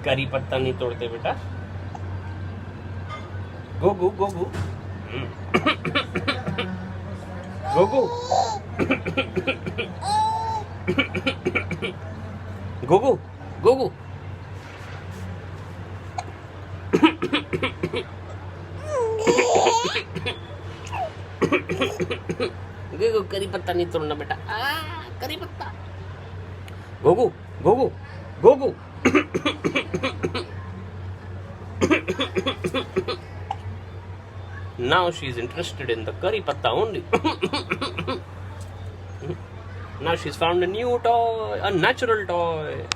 करी पत्ता नहीं तोड़ते बेटा। गोगू गोगू गोगू गोगू गोगू गोगू करी पत्ता नहीं तोड़ना बेटा। करी पत्ता। गोगू गोगू गोगू Now she is interested in the curry patta only. Now she's found a new toy, a natural toy.